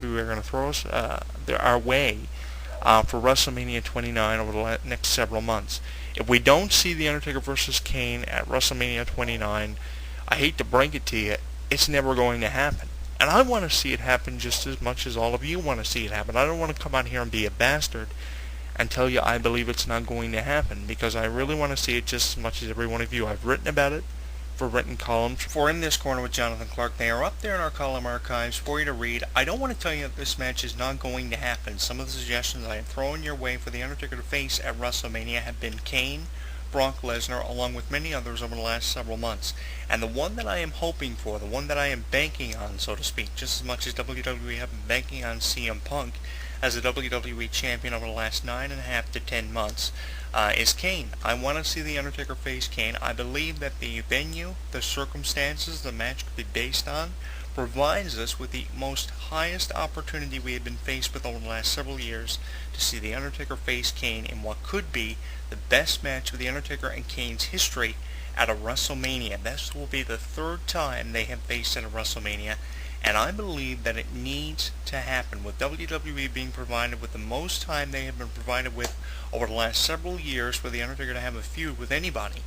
WWE are going to throw us our way for WrestleMania 29 over the next several months. If we don't see The Undertaker versus Kane at WrestleMania 29, I hate to break it to you, it's never going to happen. And I want to see it happen just as much as all of you want to see it happen. I don't want to come out here and be a bastard and tell you I believe it's not going to happen, because I really want to see it just as much as every one of you. I've written about it for written columns for In This Corner with Jonathan Clarke. They are up there in our column archives for you to read. I don't want to tell you that this match is not going to happen. Some of the suggestions I have thrown your way for The Undertaker to face at WrestleMania have been Kane, Brock Lesnar, along with many others over the last several months. And the one that I am hoping for, the one that I am banking on, so to speak, just as much as WWE have been banking on CM Punk as a WWE champion over the last 9.5 to 10 months, is Kane. I want to see The Undertaker face Kane. I believe that the venue, the circumstances the match could be based on, provides us with the most highest opportunity we have been faced with over the last several years to see The Undertaker face Kane in what could be the best match of The Undertaker and Kane's history at a WrestleMania. This will be the third time they have faced at a WrestleMania, and I believe that it needs to happen, with WWE being provided with the most time they have been provided with over the last several years for The Undertaker to have a feud with anybody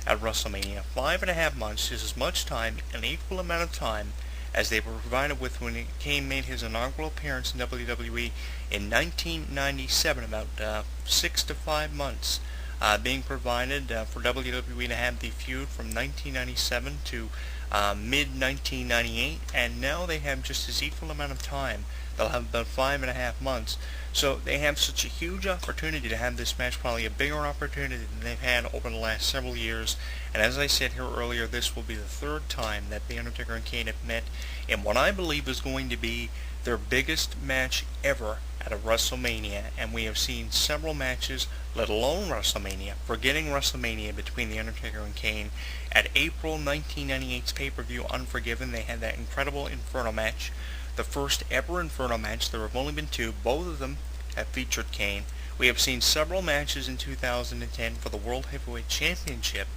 at WrestleMania. 5.5 months is as much time, an equal amount of time, as they were provided with when Kane made his inaugural appearance in WWE in 1997, about 6 to 5 months being provided for WWE to have the feud from 1997 to mid-1998, and now they have just as equal amount of time. They'll have about 5.5 months. So they have such a huge opportunity to have this match, probably a bigger opportunity than they've had over the last several years. And as I said here earlier, this will be the third time that The Undertaker and Kane have met in what I believe is going to be their biggest match ever at a WrestleMania. And we have seen several matches, let alone WrestleMania, forgetting WrestleMania, between The Undertaker and Kane. At April 1998's pay-per-view Unforgiven, they had that incredible Inferno match. The first ever Inferno match. There have only been two. Both of them have featured Kane. We have seen several matches in 2010 for the World Heavyweight Championship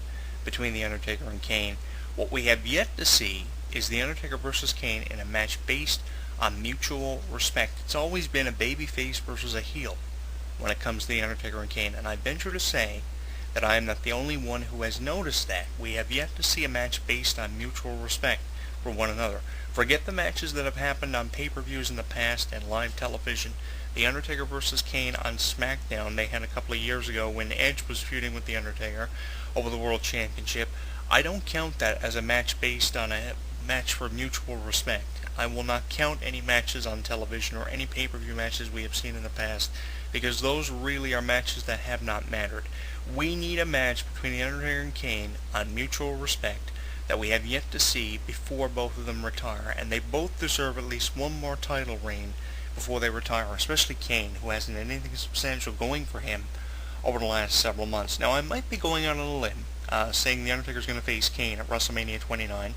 between The Undertaker and Kane. What we have yet to see is The Undertaker versus Kane in a match based on mutual respect. It's always been a babyface versus a heel when it comes to The Undertaker and Kane, and I venture to say that I am not the only one who has noticed that. We have yet to see a match based on mutual respect for one another. Forget the matches that have happened on pay-per-views in the past and live television. The Undertaker versus Kane on SmackDown they had a couple of years ago when Edge was feuding with The Undertaker over the World Championship. I don't count that as a match based on a match for mutual respect. I will not count any matches on television or any pay-per-view matches we have seen in the past, because those really are matches that have not mattered. We need a match between The Undertaker and Kane on mutual respect that we have yet to see before both of them retire, and they both deserve at least one more title reign before they retire, especially Kane, who hasn't anything substantial going for him over the last several months. Now, I might be going out on a limb, saying The Undertaker is going to face Kane at WrestleMania 29,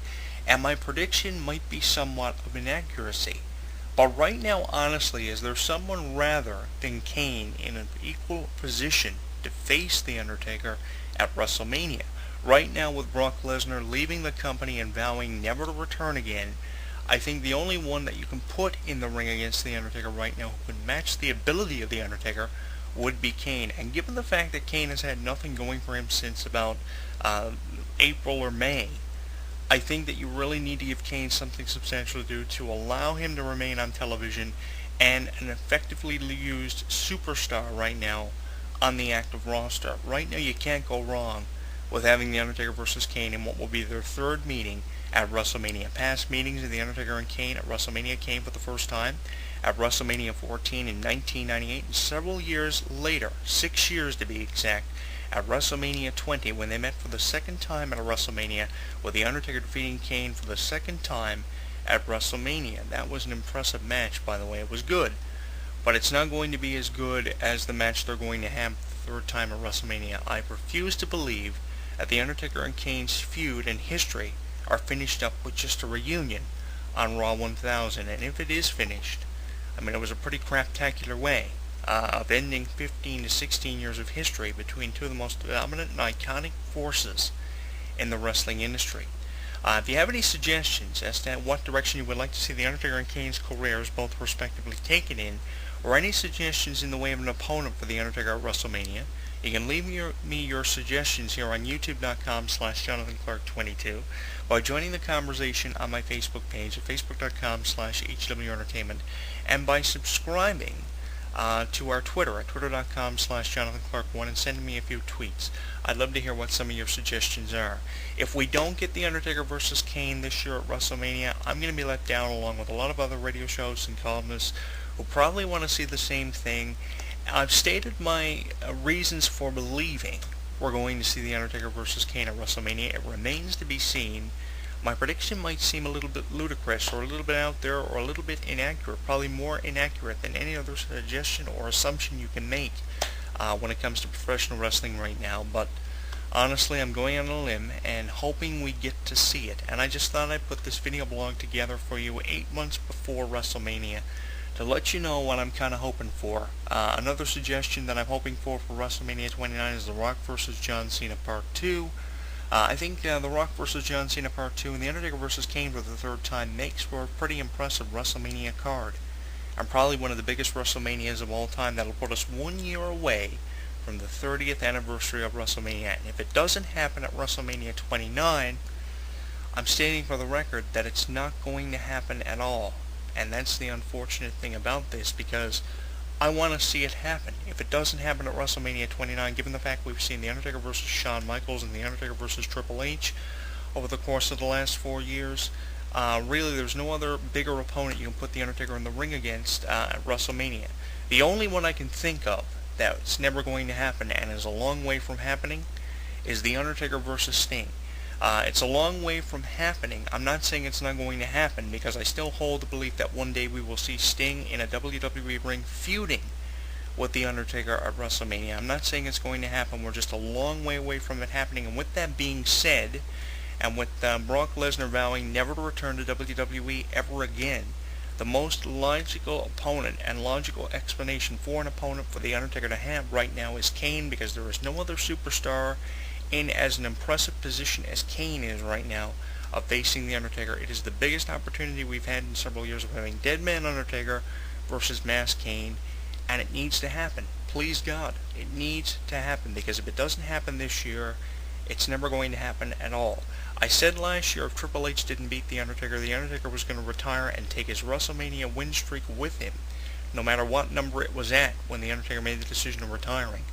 and my prediction might be somewhat of inaccuracy. But right now, honestly, is there someone rather than Kane in an equal position to face The Undertaker at WrestleMania? Right now, with Brock Lesnar leaving the company and vowing never to return again, I think the only one that you can put in the ring against The Undertaker right now who could match the ability of The Undertaker would be Kane. And given the fact that Kane has had nothing going for him since about April or May, I think that you really need to give Kane something substantial to do to allow him to remain on television and an effectively used superstar right now on the active roster. Right now, you can't go wrong with having The Undertaker versus Kane in what will be their third meeting at WrestleMania. Past meetings of The Undertaker and Kane at WrestleMania came for the first time at WrestleMania 14 in 1998, and several years later, 6 years to be exact, at WrestleMania 20, when they met for the second time at a WrestleMania, with The Undertaker defeating Kane for the second time at WrestleMania. That was an impressive match, by the way. It was good, but it's not going to be as good as the match they're going to have the third time at WrestleMania. I refuse to believe that The Undertaker and Kane's feud and history are finished up with just a reunion on Raw 1000. And if it is finished, I mean, it was a pretty craptacular way of ending 15 to 16 years of history between two of the most dominant and iconic forces in the wrestling industry. If you have any suggestions as to what direction you would like to see The Undertaker and Kane's careers both respectively taken in, or any suggestions in the way of an opponent for The Undertaker at WrestleMania, you can leave me your suggestions here on youtube.com/JonathanClarke22 by joining the conversation on my Facebook page at facebook.com/HWEntertainment and by subscribing to our Twitter at twitter.com/JonathanClarke1 and sending me a few tweets. I'd love to hear what some of your suggestions are. If we don't get The Undertaker versus Kane this year at WrestleMania, I'm going to be let down along with a lot of other radio shows and columnists who probably want to see the same thing. I've stated my reasons for believing we're going to see The Undertaker versus Kane at WrestleMania. It remains to be seen. My prediction might seem a little bit ludicrous or a little bit out there or a little bit inaccurate, probably more inaccurate than any other suggestion or assumption you can make when it comes to professional wrestling right now. But honestly, I'm going on a limb and hoping we get to see it. And I just thought I'd put this video blog together for you 8 months before WrestleMania to let you know what I'm kind of hoping for. Another suggestion that I'm hoping for WrestleMania 29 is The Rock vs. John Cena Part 2. I think The Rock vs. John Cena Part 2 and The Undertaker vs. Kane for the third time makes for a pretty impressive WrestleMania card. And probably one of the biggest WrestleManias of all time that'll put us 1 year away from the 30th anniversary of WrestleMania. And if it doesn't happen at WrestleMania 29, I'm stating for the record that it's not going to happen at all. And that's the unfortunate thing about this, because I want to see it happen. If it doesn't happen at WrestleMania 29, given the fact we've seen The Undertaker versus Shawn Michaels and The Undertaker versus Triple H over the course of the last 4 years, really there's no other bigger opponent you can put The Undertaker in the ring against at WrestleMania. The only one I can think of that's never going to happen and is a long way from happening is The Undertaker versus Sting. It's a long way from happening. I'm not saying it's not going to happen, because I still hold the belief that one day we will see Sting in a WWE ring feuding with The Undertaker at WrestleMania. I'm not saying it's going to happen. We're just a long way away from it happening. And with that being said, and with Brock Lesnar vowing never to return to WWE ever again, the most logical opponent and logical explanation for an opponent for The Undertaker to have right now is Kane, because there is no other superstar in as an impressive position as Kane is right now of facing The Undertaker. It is the biggest opportunity we've had in several years of having Dead Man Undertaker versus Masked Kane, and it needs to happen. Please God, it needs to happen, because if it doesn't happen this year, it's never going to happen at all. I said last year if Triple H didn't beat The Undertaker was going to retire and take his WrestleMania win streak with him, no matter what number it was at when The Undertaker made the decision of retiring.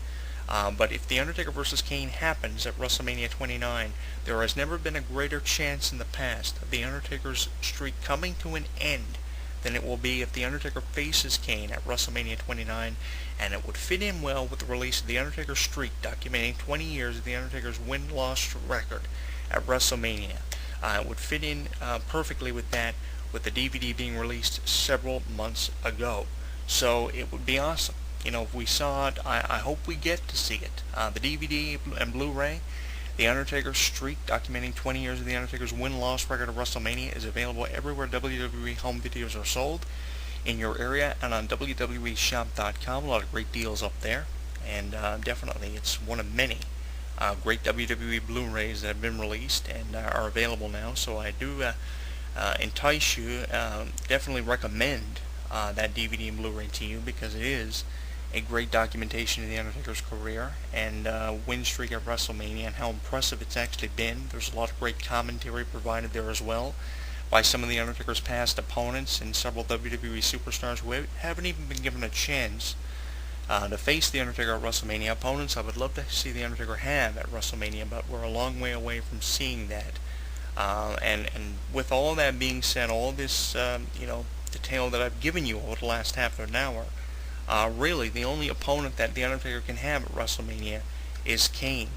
But if The Undertaker vs. Kane happens at WrestleMania 29, there has never been a greater chance in the past of The Undertaker's streak coming to an end than it will be if The Undertaker faces Kane at WrestleMania 29, and it would fit in well with the release of The Undertaker's streak, documenting 20 years of The Undertaker's win-loss record at WrestleMania. It would fit in perfectly with that, with the DVD being released several months ago. So it would be awesome. You know, if we saw it, I hope we get to see it. The DVD and Blu-ray, The Undertaker's streak, documenting 20 years of The Undertaker's win-loss record of WrestleMania, is available everywhere WWE home videos are sold in your area and on WWEshop.com. A lot of great deals up there, and definitely it's one of many great WWE Blu-rays that have been released and are available now. So I do entice you, definitely recommend that DVD and Blu-ray to you, because it is a great documentation of The Undertaker's career and win streak at WrestleMania and how impressive it's actually been. There's a lot of great commentary provided there as well by some of The Undertaker's past opponents and several WWE superstars who haven't even been given a chance to face The Undertaker at WrestleMania. Opponents I would love to see The Undertaker have at WrestleMania, but we're a long way away from seeing that. And with all that being said, all this detail that I've given you over the last half of an hour, really the only opponent that The Undertaker can have at WrestleMania is Kane.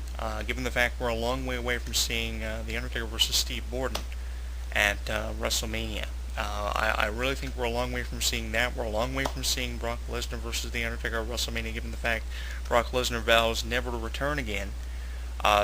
Given the fact we're a long way away from seeing The Undertaker versus Steve Borden at WrestleMania. I really think we're a long way from seeing that. We're a long way from seeing Brock Lesnar versus The Undertaker at WrestleMania, given the fact Brock Lesnar vows never to return again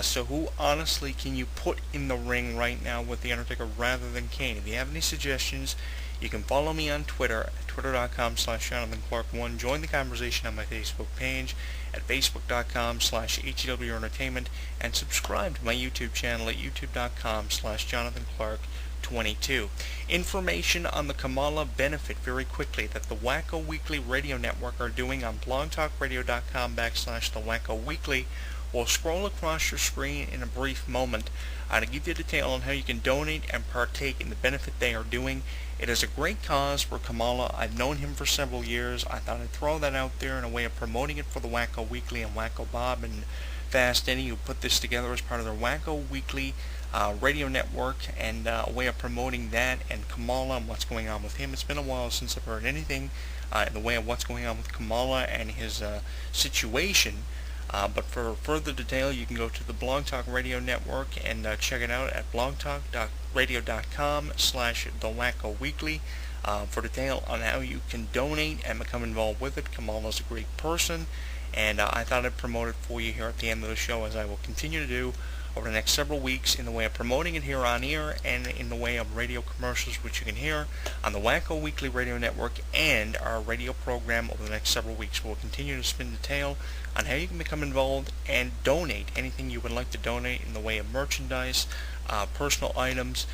So who honestly can you put in the ring right now with The Undertaker rather than Kane? If you have any suggestions, you can follow me on Twitter at twitter.com/JonathanClarke1. Join the conversation on my Facebook page at facebook.com/HEW Entertainment, and subscribe to my YouTube channel at youtube.com/JonathanClarke22. Information on the Kamala benefit very quickly that the Wacko Weekly Radio Network are doing on blogtalkradio.com/The Wacko Weekly. Will scroll across your screen in a brief moment to give you detail on how you can donate and partake in the benefit they are doing. It is a great cause for Kamala. I've known him for several years. I thought I'd throw that out there in a way of promoting it for the Wacko Weekly and Wacko Bob and Fast Eddie, who put this together as part of their Wacko Weekly radio network, and a way of promoting that and Kamala and what's going on with him. It's been a while since I've heard anything in the way of what's going on with Kamala and his situation. But for further detail, you can go to the Blog Talk Radio Network and check it out at blogtalkradio.com/The Wacko Weekly for detail on how you can donate and become involved with it. Kamala's a great person, and I thought I'd promote it for you here at the end of the show, as I will continue to do over the next several weeks in the way of promoting it here on air and in the way of radio commercials, which you can hear on the Wacko Weekly Radio Network and our radio program over the next several weeks. We'll continue to spin detail on how you can become involved and donate anything you would like to donate in the way of merchandise, personal items,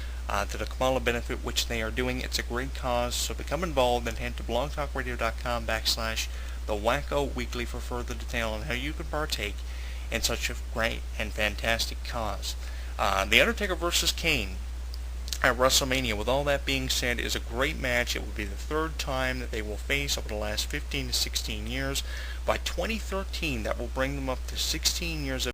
to the Kamala benefit, which they are doing. It's a great cause, so become involved and head to blogtalkradio.com/The Wacko Weekly for further detail on how you can partake in such a great and fantastic cause. The Undertaker versus Kane at WrestleMania, with all that being said, is a great match. It will be the third time that they will face over the last 15 to 16 years. By 2013, that will bring them up to 16 years of